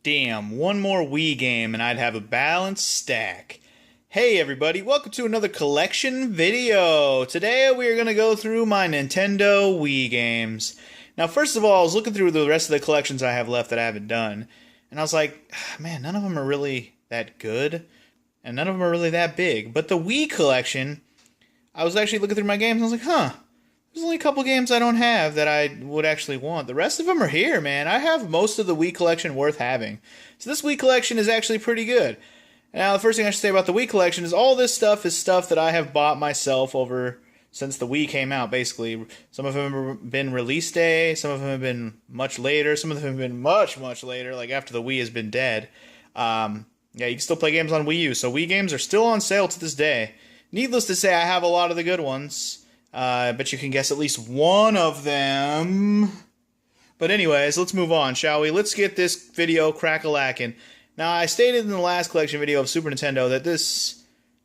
Damn, one more Wii game and I'd have a balanced stack. Hey everybody, welcome to another collection video. Today we are going to go through my Nintendo Wii games. Now first of all, I was looking through the rest of the collections I have left that I haven't done. And I was like, man, none of them are really that good. And none of them are really that big. But the Wii collection, I was actually looking through my games and I was like, there's only a couple games I don't have that I would actually want. The rest of them are here, man. I have most of the Wii collection worth having. So this Wii collection is actually pretty good. Now, the first thing I should say about the Wii collection is all this stuff is stuff that I have bought myself over since the Wii came out, basically. Some of them have been release day, some of them have been much later, some of them have been much, much later, like after the Wii has been dead. Yeah, you can still play games on Wii U, so Wii games are still on sale to this day. Needless to say, I have a lot of the good ones. But you can guess at least one of them. But anyways, let's move on, shall we? Let's get this video crack-a-lackin'. Now, I stated in the last collection video of Super Nintendo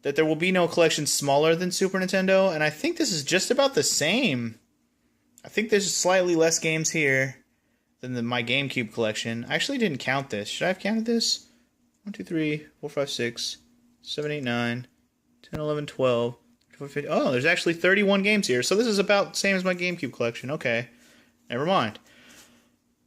that there will be no collection smaller than Super Nintendo, and I think this is just about the same. I think there's slightly less games here than my GameCube collection. I actually didn't count this. Should I have counted this? 1, 2, 3, 4, 5, 6, 7, 8, 9, 10, 11, 12... Oh, there's actually 31 games here, so this is about the same as my GameCube collection. Okay, never mind.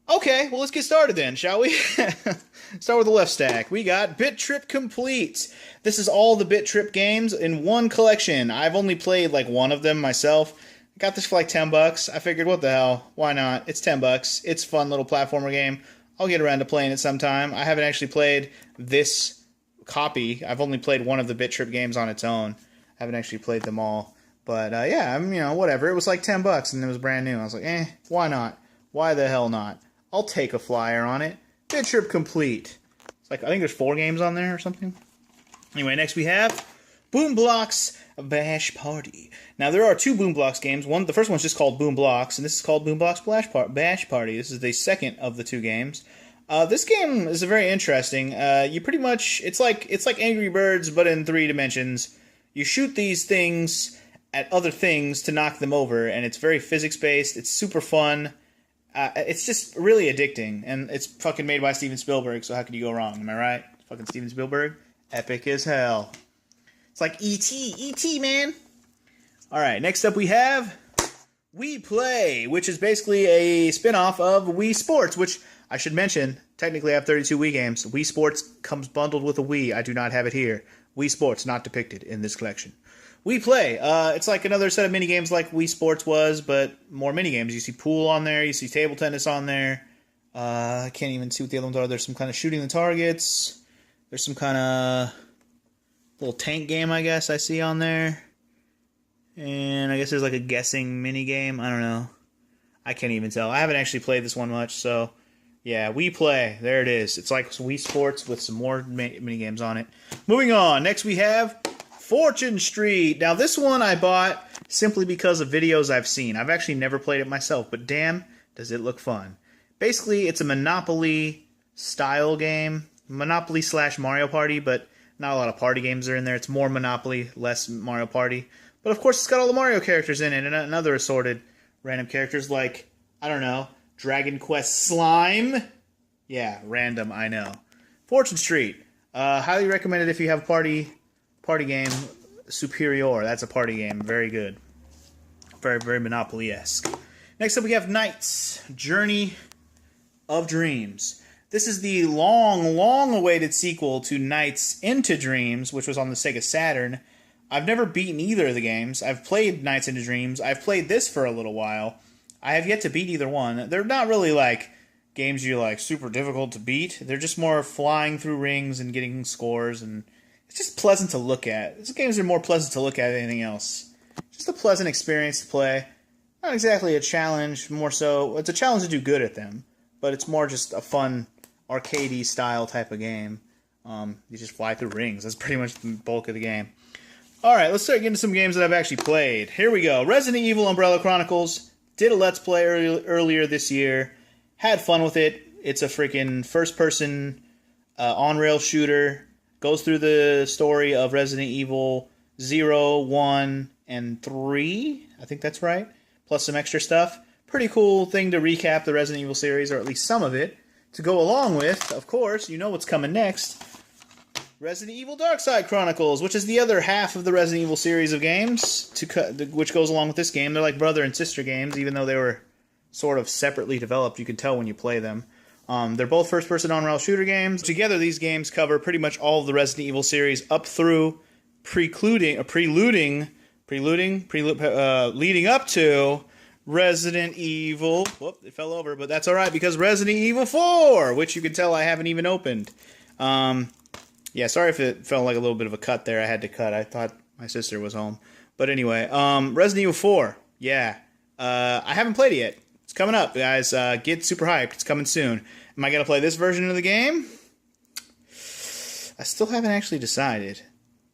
Okay, well, let's get started then, shall we? Start with the left stack. We got Bit Trip Complete. This is all the Bit Trip games in one collection. I've only played like one of them myself. I got this for like $10. I figured, what the hell? Why not? It's $10. It's a fun little platformer game. I'll get around to playing it sometime. I haven't actually played this copy. I've only played one of the Bit Trip games on its own. I haven't actually played them all. But, yeah, I mean, whatever. It was like $10 and it was brand new. I was like, why not? Why the hell not? I'll take a flyer on it. Bit Trip Complete. It's like, I think there's 4 games on there or something. Anyway, next we have Boom Blox Bash Party. Now, there are 2 Boom Blox games. The first one's just called Boom Blox, and this is called Boom Blox Bash Party. This is the second of the 2 games. This game is very interesting. You pretty much, it's like Angry Birds, but in 3 dimensions. You shoot these things at other things to knock them over, and it's very physics-based. It's super fun. It's just really addicting, and it's fucking made by Steven Spielberg, so how could you go wrong? Am I right? Fucking Steven Spielberg? Epic as hell. It's like E.T. E.T., man. Alright, next up we have Wii Play, which is basically a spin-off of Wii Sports, which I should mention, technically I have 32 Wii games. Wii Sports comes bundled with a Wii. I do not have it here. Wii Sports not depicted in this collection. Wii Play. It's like another set of minigames like Wii Sports was, but more minigames. You see pool on there. You see table tennis on there. I can't even see what the other ones are. There's some kind of shooting the targets. There's some kind of little tank game, I guess, I see on there. And I guess there's like a guessing minigame. I don't know. I can't even tell. I haven't actually played this one much, so... yeah, Wii Play. There it is. It's like Wii Sports with some more minigames on it. Moving on. Next we have Fortune Street. Now this one I bought simply because of videos I've seen. I've actually never played it myself, but damn, does it look fun. Basically, it's a Monopoly style game. Monopoly / Mario Party, but not a lot of party games are in there. It's more Monopoly, less Mario Party. But of course, it's got all the Mario characters in it and other assorted random characters like, I don't know, Dragon Quest Slime. Yeah, random, I know. Fortune Street. Highly recommended if you have a party game. Superior. That's a party game. Very good. Very, very Monopoly-esque. Next up we have Knights. Journey of Dreams. This is the long, long-awaited sequel to Knights into Dreams, which was on the Sega Saturn. I've never beaten either of the games. I've played Knights into Dreams. I've played this for a little while. I have yet to beat either one. They're not really like games you're like super difficult to beat. They're just more flying through rings and getting scores, and it's just pleasant to look at. These games are more pleasant to look at than anything else. Just a pleasant experience to play. Not exactly a challenge, more so. It's a challenge to do good at them, but it's more just a fun arcadey style type of game. You just fly through rings. That's pretty much the bulk of the game. Alright, let's start getting to some games that I've actually played. Here we go. Resident Evil Umbrella Chronicles. Did a Let's Play earlier this year. Had fun with it. It's a freaking first-person on-rail shooter. Goes through the story of Resident Evil 0, 1, and 3. I think that's right. Plus some extra stuff. Pretty cool thing to recap the Resident Evil series, or at least some of it. to go along with, of course, you know what's coming next, Resident Evil Darkside Chronicles, which is the other half of the Resident Evil series of games, which goes along with this game. They're like brother and sister games, even though they were sort of separately developed. You can tell when you play them. They're both first-person on-rail shooter games. Together, these games cover pretty much all of the Resident Evil series up through leading up to Resident Evil. Whoop, it fell over, but that's all right because Resident Evil 4, which you can tell I haven't even opened. Yeah, sorry if it felt like a little bit of a cut there. I had to cut. I thought my sister was home. But anyway, Resident Evil 4. Yeah. I haven't played it yet. It's coming up, guys. Get super hyped. It's coming soon. Am I going to play this version of the game? I still haven't actually decided.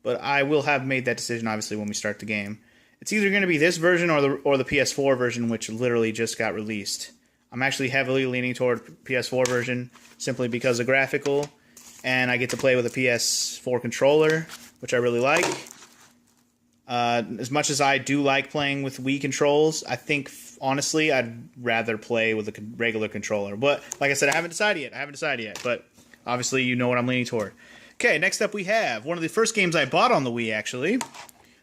But I will have made that decision, obviously, when we start the game. It's either going to be this version or the PS4 version, which literally just got released. I'm actually heavily leaning toward PS4 version, simply because of graphical. And I get to play with a PS4 controller, which I really like. As much as I do like playing with Wii controls, I think, honestly, I'd rather play with a regular controller. But, like I said, I haven't decided yet. But, obviously, you know what I'm leaning toward. Okay, next up we have one of the first games I bought on the Wii, actually.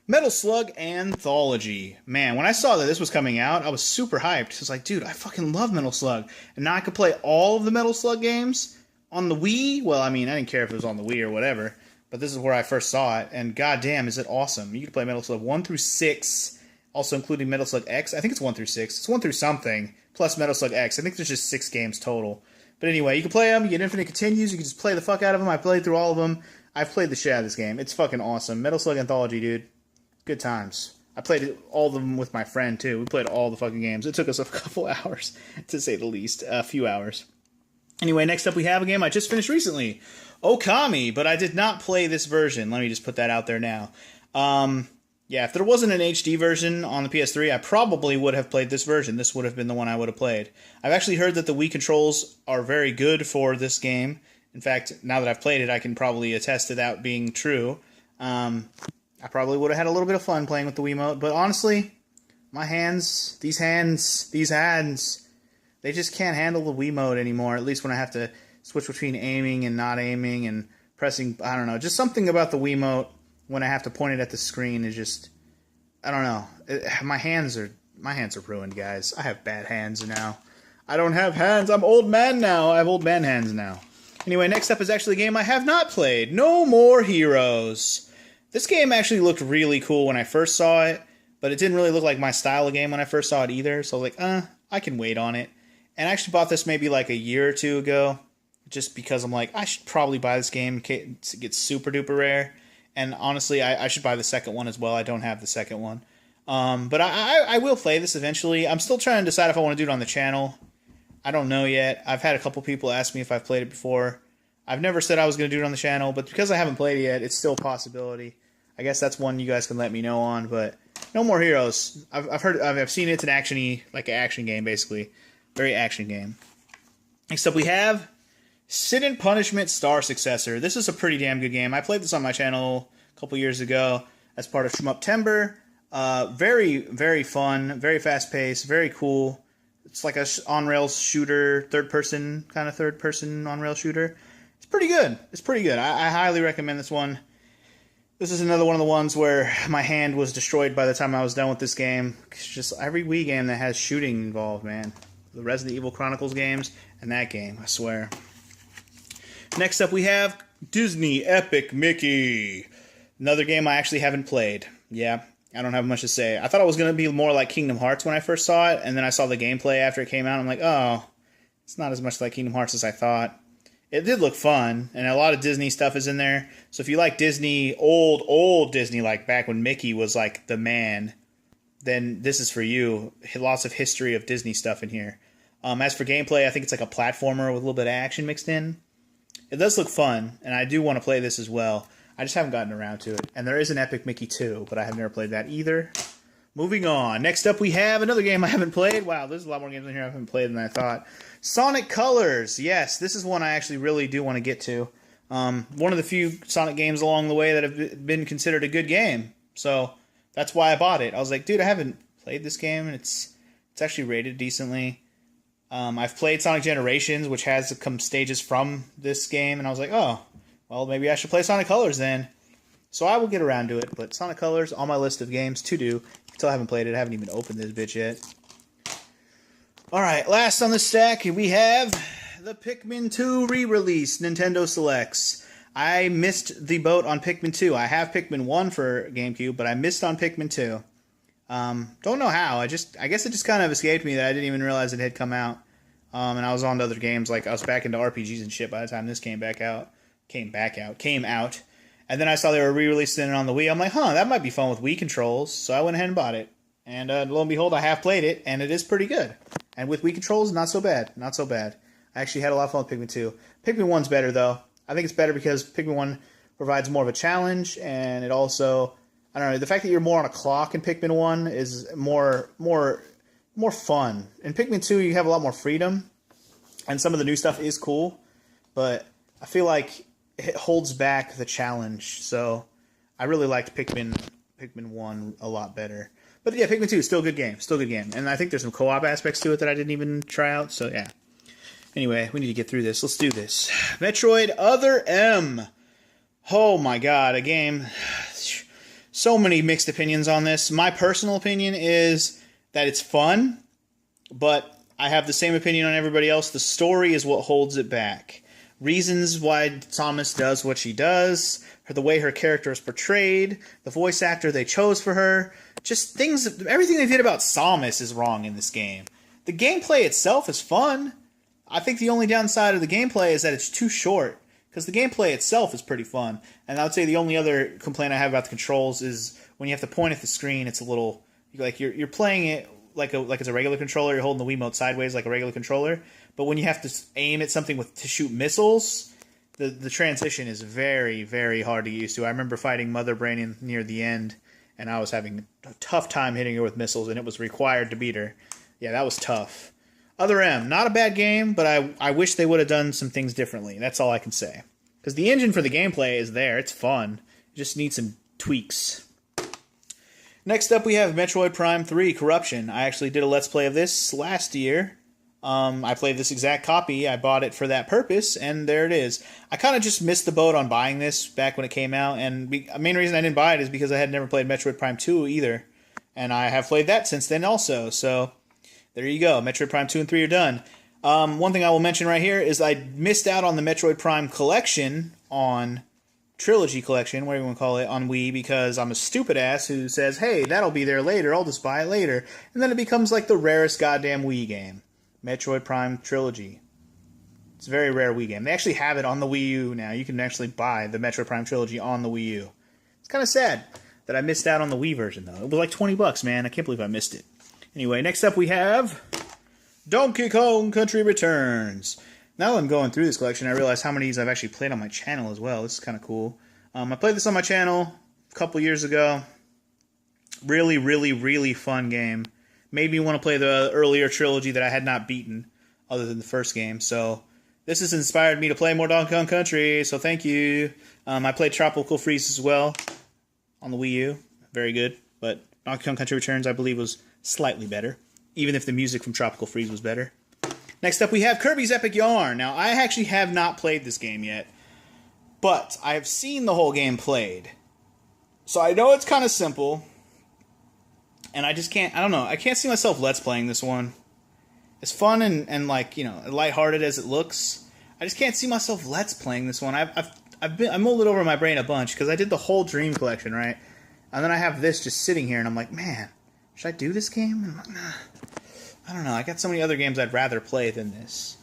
Metal Slug Anthology. Man, when I saw that this was coming out, I was super hyped. I was like, dude, I fucking love Metal Slug. And now I can play all of the Metal Slug games on the Wii. Well, I mean, I didn't care if it was on the Wii or whatever, but this is where I first saw it, and goddamn, is it awesome. You can play Metal Slug 1 through 6, also including Metal Slug X. I think it's 1 through 6. It's 1 through something, plus Metal Slug X. I think there's just 6 games total. But anyway, you can play them, you get infinite continues, you can just play the fuck out of them. I played through all of them. I've played the shit out of this game. It's fucking awesome. Metal Slug Anthology, dude. Good times. I played all of them with my friend, too. We played all the fucking games. It took us a couple hours, to say the least. A few hours. Anyway, next up we have a game I just finished recently. Okami, but I did not play this version. Let me just put that out there now. Yeah, if there wasn't an HD version on the PS3, I probably would have played this version. This would have been the one I would have played. I've actually heard that the Wii controls are very good for this game. In fact, now that I've played it, I can probably attest to that being true. I probably would have had a little bit of fun playing with the Wiimote, but honestly, my hands, these hands, they just can't handle the Wiimote anymore, at least when I have to switch between aiming and not aiming and pressing, I don't know, just something about the Wiimote when I have to point it at the screen is just, I don't know. My hands are ruined, guys. I have bad hands now. I don't have hands. I'm old man now. I have old man hands now. Anyway, next up is actually a game I have not played. No More Heroes. This game actually looked really cool when I first saw it, but it didn't really look like my style of game when I first saw it either, so I was like, I can wait on it. And I actually bought this maybe like a year or two ago, just because I'm like, I should probably buy this game in case it gets super duper rare. And honestly, I should buy the second one as well. I don't have the second one. But I will play this eventually. I'm still trying to decide if I want to do it on the channel. I don't know yet. I've had a couple people ask me if I've played it before. I've never said I was going to do it on the channel, but because I haven't played it yet, it's still a possibility. I guess that's one you guys can let me know on, but No More Heroes. I've seen it's an action-y, like an action game, basically. Very action game. Next up we have Sin and Punishment Star Successor. This is a pretty damn good game. I played this on my channel a couple years ago as part of Shmup-tember. Very, very fun, very fast-paced, very cool. It's like a on-rails shooter, third-person on-rail shooter. It's pretty good. It's pretty good. I highly recommend this one. This is another one of the ones where my hand was destroyed by the time I was done with this game. It's just every Wii game that has shooting involved, man. The Resident Evil Chronicles games and that game, I swear. Next up we have Disney Epic Mickey. Another game I actually haven't played. Yeah, I don't have much to say. I thought it was going to be more like Kingdom Hearts when I first saw it, and then I saw the gameplay after it came out. I'm like, oh, it's not as much like Kingdom Hearts as I thought. It did look fun, and a lot of Disney stuff is in there. So if you like Disney, old Disney, like back when Mickey was like the man, then this is for you. Lots of history of Disney stuff in here. As for gameplay, I think it's like a platformer with a little bit of action mixed in. It does look fun, and I do want to play this as well. I just haven't gotten around to it. And there is an Epic Mickey 2, but I have never played that either. Moving on. Next up we have another game I haven't played. Wow, there's a lot more games in here I haven't played than I thought. Sonic Colors. Yes, this is one I actually really do want to get to. One of the few Sonic games along the way that have been considered a good game. So that's why I bought it. I was like, dude, I haven't played this game, and it's actually rated decently. I've played Sonic Generations, which has some stages from this game, and I was like, oh, well, maybe I should play Sonic Colors then. So I will get around to it, but Sonic Colors on my list of games to do. Still haven't played it. I haven't even opened this bitch yet. Alright, last on the stack, we have the Pikmin 2 re-release Nintendo Selects. I missed the boat on Pikmin 2. I have Pikmin 1 for GameCube, but I missed on Pikmin 2. Don't know how. I guess it just kind of escaped me that I didn't even realize it had come out. And I was on to other games, like I was back into RPGs and shit by the time this came out. And then I saw they were re-releasing it on the Wii. I'm like, huh, that might be fun with Wii controls. So I went ahead and bought it. And lo and behold, I have played it, and it is pretty good. And with Wii controls, not so bad. Not so bad. I actually had a lot of fun with Pikmin 2. Pikmin 1's better, though. I think it's better because Pikmin 1 provides more of a challenge, and it also, I don't know, the fact that you're more on a clock in Pikmin 1 is more fun. In Pikmin 2, you have a lot more freedom, and some of the new stuff is cool, but I feel like it holds back the challenge, so I really liked Pikmin 1 a lot better. But yeah, Pikmin 2 is still a good game, and I think there's some co-op aspects to it that I didn't even try out, so yeah. Anyway, we need to get through this. Let's do this. Metroid Other M. Oh my god, a game. So many mixed opinions on this. My personal opinion is that it's fun, but I have the same opinion on everybody else. The story is what holds it back. Reasons why Samus does what she does, the way her character is portrayed, the voice actor they chose for her, just things, everything they did about Samus is wrong in this game. The gameplay itself is fun. I think the only downside of the gameplay is that it's too short, because the gameplay itself is pretty fun. And I would say the only other complaint I have about the controls is when you have to point at the screen, it's a little, like you're playing it like it's a regular controller, you're holding the Wiimote sideways like a regular controller, but when you have to aim at something to shoot missiles, the transition is very, very hard to get used to. I remember fighting Mother Brain near the end, and I was having a tough time hitting her with missiles, and it was required to beat her. Yeah, that was tough. Other M, not a bad game, but I wish they would have done some things differently. That's all I can say. Because the engine for the gameplay is there. It's fun. It just needs some tweaks. Next up, we have Metroid Prime 3 Corruption. I actually did a Let's Play of this last year. I played this exact copy. I bought it for that purpose, and there it is. I kind of just missed the boat on buying this back when it came out, and the main reason I didn't buy it is because I had never played Metroid Prime 2 either. And I have played that since then also, so there you go. Metroid Prime 2 and 3 are done. One thing I will mention right here is I missed out on the Metroid Prime collection on Trilogy collection, whatever you want to call it, on Wii, because I'm a stupid ass who says, hey, that'll be there later, I'll just buy it later. And then it becomes like the rarest goddamn Wii game. Metroid Prime Trilogy. It's a very rare Wii game. They actually have it on the Wii U now. You can actually buy the Metroid Prime Trilogy on the Wii U. It's kind of sad that I missed out on the Wii version, though. It was like $20, man. I can't believe I missed it. Anyway, next up we have Donkey Kong Country Returns. Now that I'm going through this collection, I realize how many of these I've actually played on my channel as well. This is kind of cool. I played this on my channel a couple years ago. Really, really, really fun game. Made me want to play the earlier trilogy that I had not beaten, other than the first game. So this has inspired me to play more Donkey Kong Country, so thank you. I played Tropical Freeze as well on the Wii U. Very good. But Donkey Kong Country Returns, I believe, was slightly better, even if the music from Tropical Freeze was better. Next up, we have Kirby's Epic Yarn. Now, I actually have not played this game yet, but I have seen the whole game played. So I know it's kind of simple, and I just can't, I don't know, I can't see myself Let's Playing this one. As fun and like, you know, lighthearted as it looks, I just can't see myself Let's Playing this one. I mulled it over in my brain a bunch, because I did the whole Dream Collection, right? And then I have this just sitting here, and I'm like, man, should I do this game? And I'm like, nah. I don't know, I got so many other games I'd rather play than this.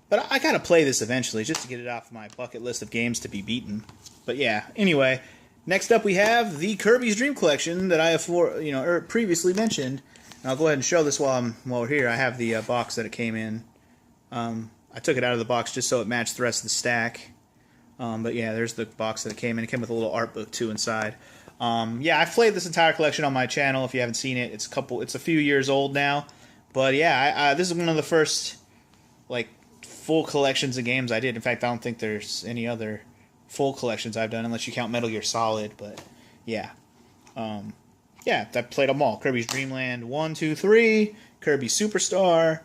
But I gotta play this eventually, just to get it off my bucket list of games to be beaten. But yeah, anyway, next up we have the Kirby's Dream Collection that I have previously mentioned. And I'll go ahead and show this while we're here. I have the box that it came in. I took it out of the box just so it matched the rest of the stack. But yeah, there's the box that it came in. It came with a little art book too inside. Yeah, I've played this entire collection on my channel. If you haven't seen it, it's a few years old now. But yeah, this is one of the first like full collections of games I did. In fact, I don't think there's any other full collections I've done unless you count Metal Gear Solid. But yeah, yeah, I played them all: Kirby's Dreamland 1, 2, 3, Kirby Superstar,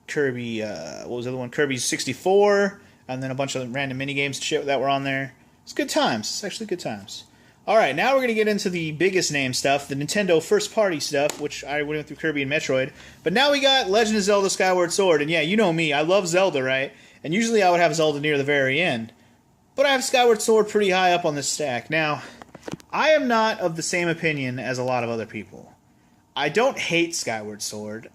Kirby, what was the other one? Kirby 64, and then a bunch of random minigames and shit that were on there. It's good times. It's actually good times. Alright, now we're going to get into the biggest name stuff, the Nintendo first-party stuff, which I went through Kirby and Metroid. But now we got Legend of Zelda Skyward Sword, and yeah, you know me, I love Zelda, right? And usually I would have Zelda near the very end. But I have Skyward Sword pretty high up on this stack. Now, I am not of the same opinion as a lot of other people. I don't hate Skyward Sword,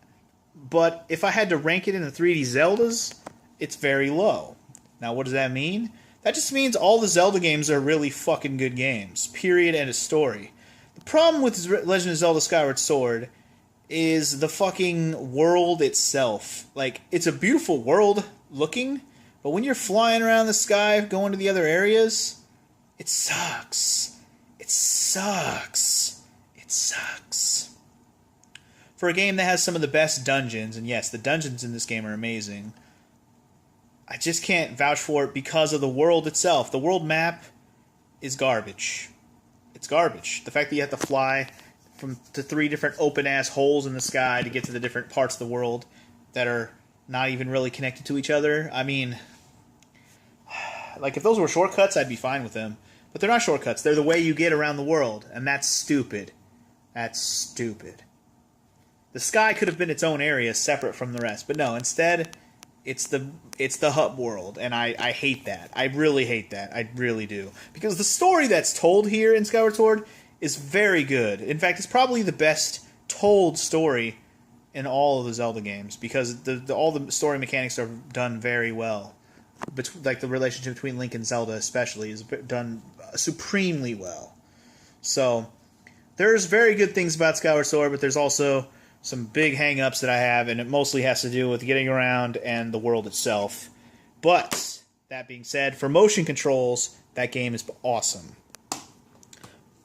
but if I had to rank it in the 3D Zeldas, it's very low. Now, what does that mean? That just means all the Zelda games are really fucking good games. Period, and a story. The problem with Legend of Zelda Skyward Sword is the fucking world itself. Like, it's a beautiful world looking, but when you're flying around the sky, going to the other areas, it sucks. It sucks. It sucks. For a game that has some of the best dungeons, and yes, the dungeons in this game are amazing, I just can't vouch for it because of the world itself. The world map is garbage. It's garbage. The fact that you have to fly to 3 different open-ass holes in the sky to get to the different parts of the world that are not even really connected to each other. I mean, like, if those were shortcuts, I'd be fine with them. But they're not shortcuts. They're the way you get around the world, and that's stupid. That's stupid. The sky could have been its own area, separate from the rest. But no, instead, it's the hub world, and I hate that. I really hate that. I really do. Because the story that's told here in Skyward Sword is very good. In fact, it's probably the best told story in all of the Zelda games, because all the story mechanics are done very well. Like the relationship between Link and Zelda especially is done supremely well. So there's very good things about Skyward Sword, but there's also some big hang-ups that I have, and it mostly has to do with getting around and the world itself. But that being said, for motion controls, that game is awesome.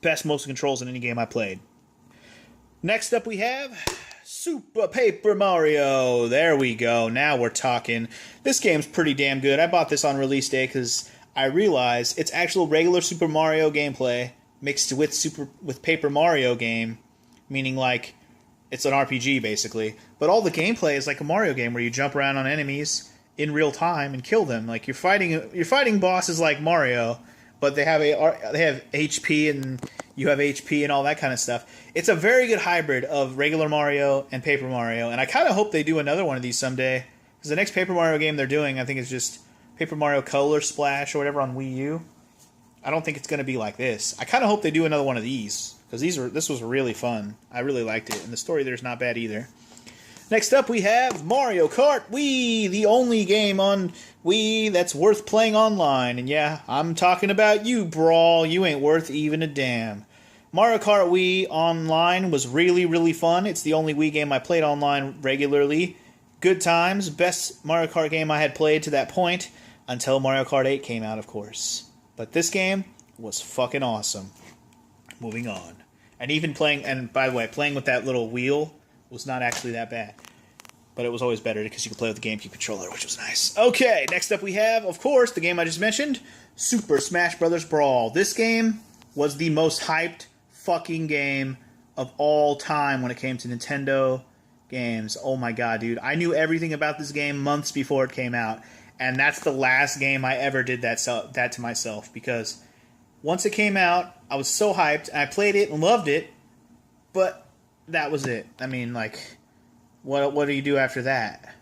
Best motion controls in any game I played. Next up we have Super Paper Mario. There we go. Now we're talking. This game's pretty damn good. I bought this on release day because I realized it's actual regular Super Mario gameplay mixed with Paper Mario game, meaning like it's an RPG basically. But all the gameplay is like a Mario game where you jump around on enemies in real time and kill them. Like you're fighting bosses like Mario, but they have HP and you have HP and all that kind of stuff. It's a very good hybrid of regular Mario and Paper Mario, and I kind of hope they do another one of these someday, because the next Paper Mario game they're doing, I think, is just Paper Mario Color Splash or whatever on Wii U. I don't think it's going to be like this. I kind of hope they do another one of these, because this was really fun. I really liked it, and the story there's not bad either. Next up we have Mario Kart Wii, the only game on Wii that's worth playing online. And yeah, I'm talking about you, Brawl. You ain't worth even a damn. Mario Kart Wii Online was really, really fun. It's the only Wii game I played online regularly. Good times. Best Mario Kart game I had played to that point, until Mario Kart 8 came out, of course. But this game was fucking awesome. Moving on. And even playing, and by the way, playing with that little wheel was not actually that bad. But it was always better because you could play with the GameCube controller, which was nice. Okay, next up we have, of course, the game I just mentioned, Super Smash Bros. Brawl. This game was the most hyped fucking game of all time when it came to Nintendo games. Oh my god, dude. I knew everything about this game months before it came out. And that's the last game I ever did that to myself. Because once it came out, I was so hyped, and I played it and loved it, but that was it. I mean, like, what do you do after that?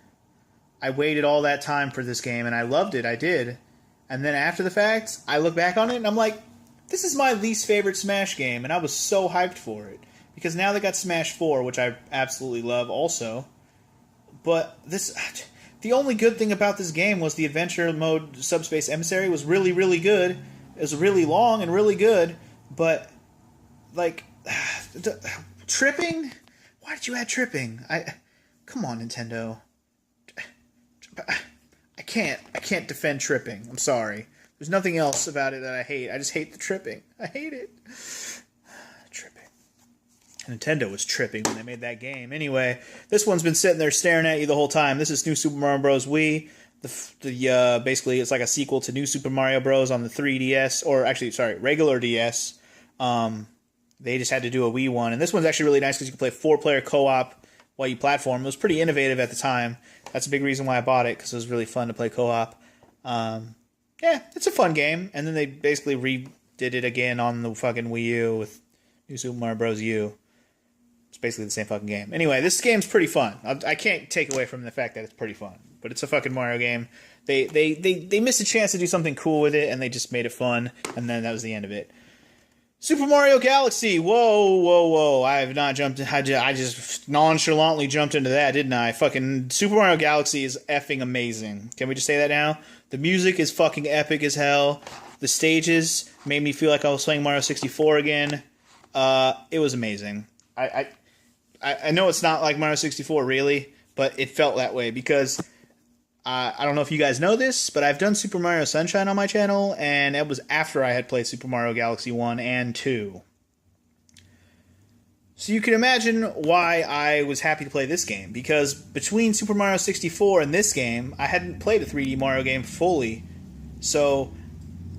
I waited all that time for this game, and I loved it. I did. And then after the fact, I look back on it, and I'm like, this is my least favorite Smash game, and I was so hyped for it. Because now they got Smash 4, which I absolutely love also. But the only good thing about this game was the adventure mode Subspace Emissary was really, really good. It was really long and really good, but, like, tripping? Why did you add tripping? Come on, Nintendo. I can't defend tripping. I'm sorry. There's nothing else about it that I hate. I just hate the tripping. I hate it. Tripping. Nintendo was tripping when they made that game. Anyway, this one's been sitting there staring at you the whole time. This is New Super Mario Bros. Wii. Basically, it's like a sequel to New Super Mario Bros. On the 3DS, or actually, sorry, regular DS. They just had to do a Wii one, and this one's actually really nice because you can play 4-player co-op while you platform. It was pretty innovative at the time. That's a big reason why I bought it, because it was really fun to play co-op. Yeah, it's a fun game. And then they basically redid it again on the fucking Wii U with New Super Mario Bros. U. It's basically the same fucking game. Anyway, this game's pretty fun. I can't take away from the fact that it's pretty fun. But it's a fucking Mario game. They missed a chance to do something cool with it, and they just made it fun, and then that was the end of it. Super Mario Galaxy. Whoa. I have not jumped. I just nonchalantly jumped into that, didn't I? Fucking Super Mario Galaxy is effing amazing. Can we just say that now? The music is fucking epic as hell. The stages made me feel like I was playing Mario 64 again. It was amazing. I know it's not like Mario 64 really, but it felt that way because I don't know if you guys know this, but I've done Super Mario Sunshine on my channel, and it was after I had played Super Mario Galaxy 1 and 2. So you can imagine why I was happy to play this game, because between Super Mario 64 and this game, I hadn't played a 3D Mario game fully. So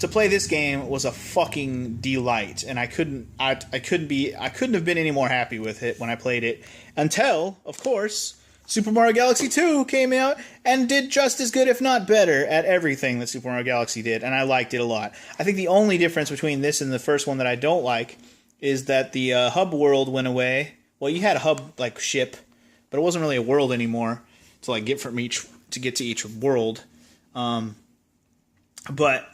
to play this game was a fucking delight, and I couldn't have been any more happy with it when I played it until, of course, Super Mario Galaxy 2 came out and did just as good, if not better, at everything that Super Mario Galaxy did, and I liked it a lot. I think the only difference between this and the first one that I don't like is that the hub world went away. Well, you had a hub like ship, but it wasn't really a world anymore to like get to each world. But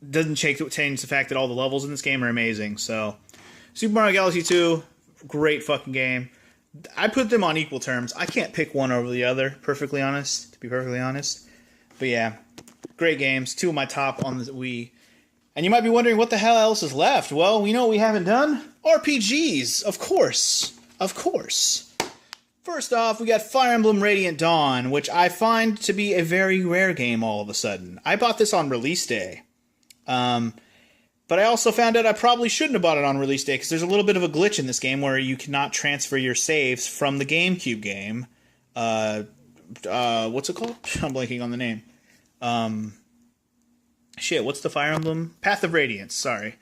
it doesn't change the fact that all the levels in this game are amazing. So, Super Mario Galaxy 2, great fucking game. I put them on equal terms. I can't pick one over the other, to be perfectly honest. But yeah, great games. Two of my top on the Wii. And you might be wondering what the hell else is left. Well, we know what we haven't done. RPGs, of course. First off, we got Fire Emblem Radiant Dawn, which I find to be a very rare game all of a sudden. I bought this on release day. But I also found out I probably shouldn't have bought it on release day, because there's a little bit of a glitch in this game where you cannot transfer your saves from the GameCube game. What's it called? I'm blanking on the name. What's the Fire Emblem? Path of Radiance, sorry.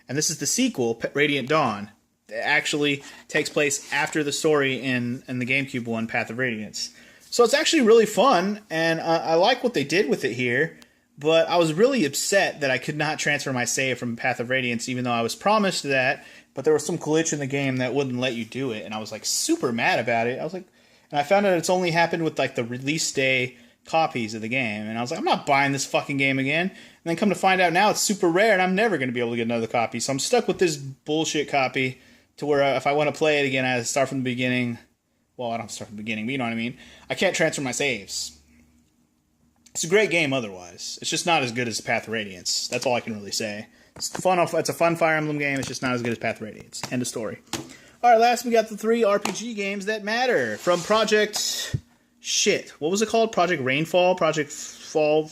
And this is the sequel, Radiant Dawn. It actually takes place after the story in the GameCube one, Path of Radiance. So it's actually really fun, and I like what they did with it here. But I was really upset that I could not transfer my save from Path of Radiance, even though I was promised that. But there was some glitch in the game that wouldn't let you do it, and I was like super mad about it. And I found out it's only happened with like the release day copies of the game, and I was like, I'm not buying this fucking game again. And then come to find out now it's super rare, and I'm never going to be able to get another copy. So I'm stuck with this bullshit copy to where if I want to play it again, I have to start from the beginning. Well, I don't start from the beginning, but you know what I mean. I can't transfer my saves. It's a great game otherwise. It's just not as good as Path of Radiance. That's all I can really say. It's a fun Fire Emblem game. It's just not as good as Path of Radiance. End of story. Alright, last we got the 3 RPG games that matter. From Project... What was it called? Project Rainfall? Project Fall?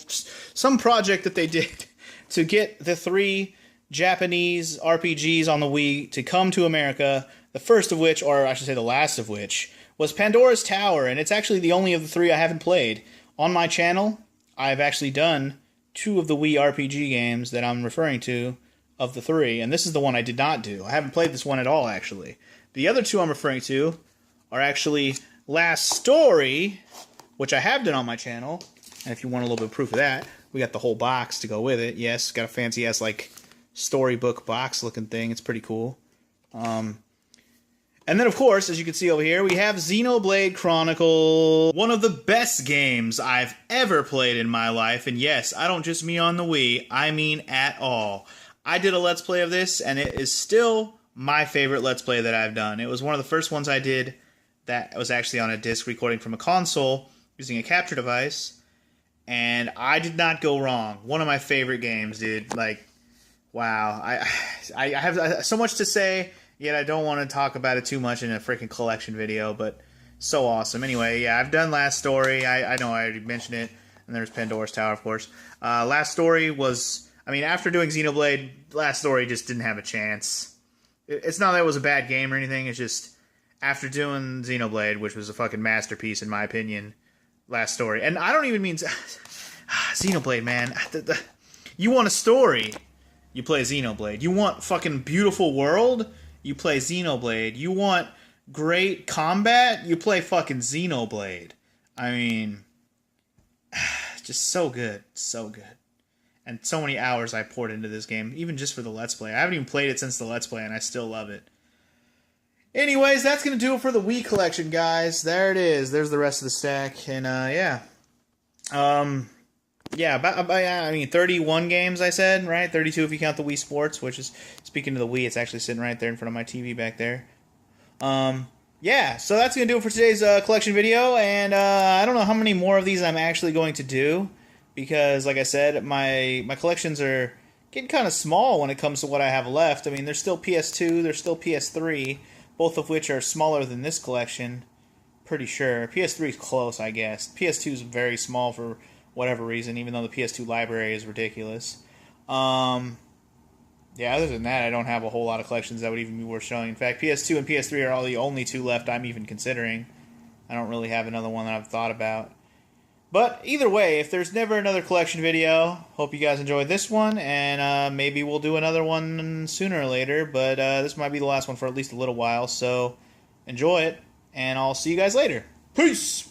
Some project that they did to get the 3 Japanese RPGs on the Wii to come to America. The first of which, or I should say the last of which, was Pandora's Tower. And it's actually the only of the 3 I haven't played. On my channel, I've actually done 2 of the Wii RPG games that I'm referring to of the 3, and this is the one I did not do. I haven't played this one at all, actually. The other 2 I'm referring to are actually Last Story, which I have done on my channel, and if you want a little bit of proof of that, we got the whole box to go with it. Yes, got a fancy-ass, like, storybook box-looking thing. It's pretty cool. And then, of course, as you can see over here, we have Xenoblade Chronicles, one of the best games I've ever played in my life. And yes, I don't just mean on the Wii, I mean at all. I did a Let's Play of this, and it is still my favorite Let's Play that I've done. It was one of the first ones I did that was actually on a disc recording from a console using a capture device. And I did not go wrong. One of my favorite games, dude. Like, wow. I have so much to say. Yet I don't want to talk about it too much in a freaking collection video, but so awesome. Anyway, yeah, I've done Last Story. I know I already mentioned it. And there's Pandora's Tower, of course. Last Story was... I mean, after doing Xenoblade, Last Story just didn't have a chance. It's not that it was a bad game or anything. It's just, after doing Xenoblade, which was a fucking masterpiece in my opinion, Last Story. And I don't even mean... Xenoblade, man. You want a story, you play Xenoblade. You want fucking beautiful world... You play Xenoblade. You want great combat? You play fucking Xenoblade. I mean, just so good. So good. And so many hours I poured into this game, even just for the Let's Play. I haven't even played it since the Let's Play, and I still love it. Anyways, that's going to do it for the Wii collection, guys. There it is. There's the rest of the stack. And, yeah. Yeah, I mean, 31 games, I said, right? 32 if you count the Wii Sports, which is, speaking of the Wii, it's actually sitting right there in front of my TV back there. Yeah, so that's going to do it for today's collection video, and I don't know how many more of these I'm actually going to do, because, like I said, my collections are getting kind of small when it comes to what I have left. I mean, there's still PS2, there's still PS3, both of which are smaller than this collection, pretty sure. PS3 is close, I guess. PS2 is very small for whatever reason, even though the PS2 library is ridiculous. Yeah, other than that, I don't have a whole lot of collections that would even be worth showing. In fact, PS2 and PS3 are all the only two left I'm even considering. I don't really have another one that I've thought about. But either way, if there's never another collection video, hope you guys enjoyed this one, and maybe we'll do another one sooner or later, but this might be the last one for at least a little while, so enjoy it, and I'll see you guys later. Peace!